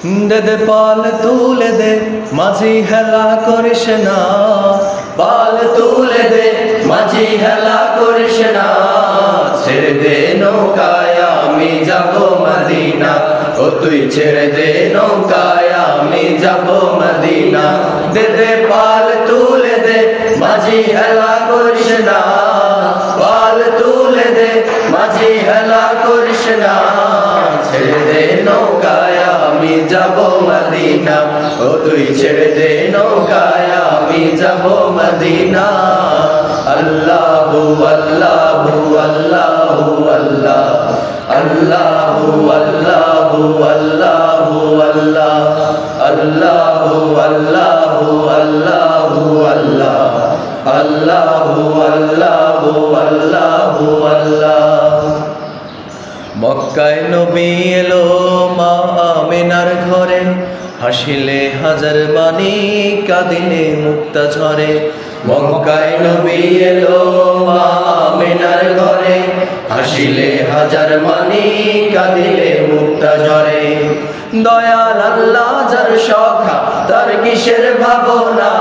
দে দে পাল তুলে দে মাঝি হেলা করিস না, পাল তুলে দে মাঝি হেলা করিস না, ছেড়ে দে নৌকায় আমি যাব মদিনা, ও তুই ছেড়ে দে নৌকায় আমি যাব মদিনা। দে দে পাল তুলে দে মাঝি হেলা করিস না, পাল তুলে দে মাঝি হেলা করিস না, ছেড়ে দে নৌকায় আমি যাব মদিনা, ও তুই ছেড়ে দে নৌকায় আমি যাব মদিনা। আল্লাহু আল্লাহু আল্লাহু আল্লাহ, আল্লাহু আল্লাহু আল্লাহু আল্লাহ, আল্লাহু আল্লাহু আল্লাহু আল্লাহ, আল্লাহু আল্লাহু আল্লাহু আল্লাহ। মক্কায় নবী এলো মা আমিনার ঘরে, হাসিলে হাজার বাণী কাঁদিলে মুক্তা ঝরে। মক্কায় নবী এলো মা আমিনার ঘরে, হাসিলে হাজার বাণী কাঁদিলে মুক্তা ঝরে। দয়াল আল্লাহ যার সখা তার কিসের ভাবনা,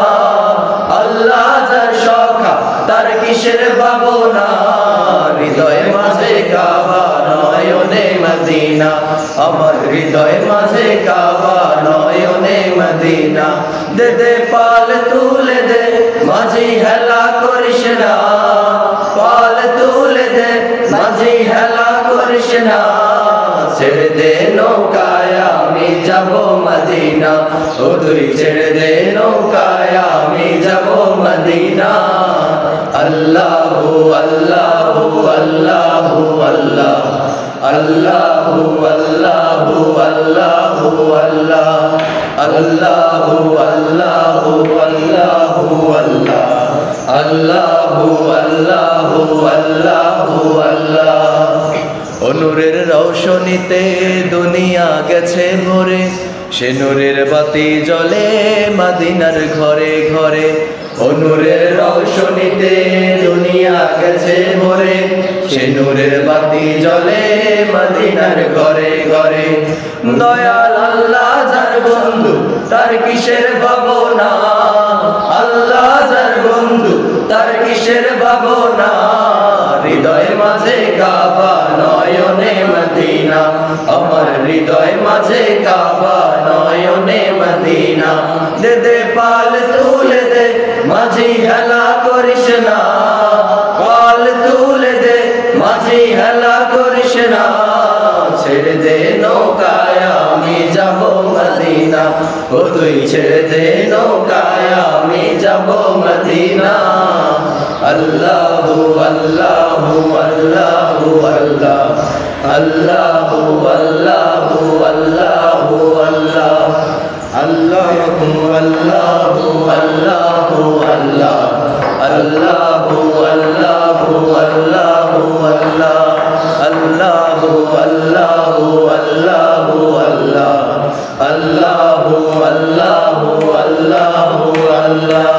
আল্লাহ যার সখা তার কিসের ভাবনা, হৃদয় মাঝে কাবা নয়নে মদিনা, আমার হৃদয় মাঝে কাবা নয়নে মদিনা। দে দে পাল তুলে দে মাঝি হেলা করিস না, পাল তুলে দে মাঝি হেলা করিস না, ছেড়ে দে নৌকায় আমি যাব মদিনা, ও তুই ছেড়ে দে নৌকায় আমি যাব মদিনা। আল্লাহু আল্লাহু আল্লাহু আল্লাহ, আল্লাহু আল্লাহু আল্লাহু আল্লাহ, আল্লাহু আল্লাহু আল্লাহু আল্লাহ, আল্লাহু আল্লাহু আল্লাহু আল্লাহ। ও নূরের রৌশনীতে দুনিয়া গেছে ভরে, সে নূরের বাতি জ্বলে মদিনার ঘরে ঘরে। ও নূরের রৌশনীতে দুনিয়া গেছে ভরে, সে নূরের বাতি জ্বলে মদিনার ঘরে ঘরে। দয়াল আল্লাহ যার বন্ধু তার কিসের ভাবনা, আল্লাহ যার বন্ধু তার কিসের ভাবনা, হৃদয় মাঝে কাবা নয়নে মদিনা, আমার হৃদয় মাঝে কাবা নয়নে মদিনা। দে দে পাল তুলে দে মাঝি হেলা করিস না, পাল তুলে দে মাঝি হেলা করিস না, ছেড়ে দে নৌকায় আমি যাব মদিনা, ও তুই ছেড়ে দে নৌকায় আমি যাব মদিনা। আল্লাহু আল্লাহু আল্লাহু আল্লাহ, আল্লাহু আল্লাহু আল্লাহু আল্লাহ, আল্লাহু আল্লাহু আল্লাহু আল্লাহ, আল্লাহু আল্লাহু আল্লাহু আল্লাহ, আল্লাহু আল্লাহু আল্লাহু আল্লাহ, আল্লাহু আল্লাহু আল্লাহু আল্লাহ।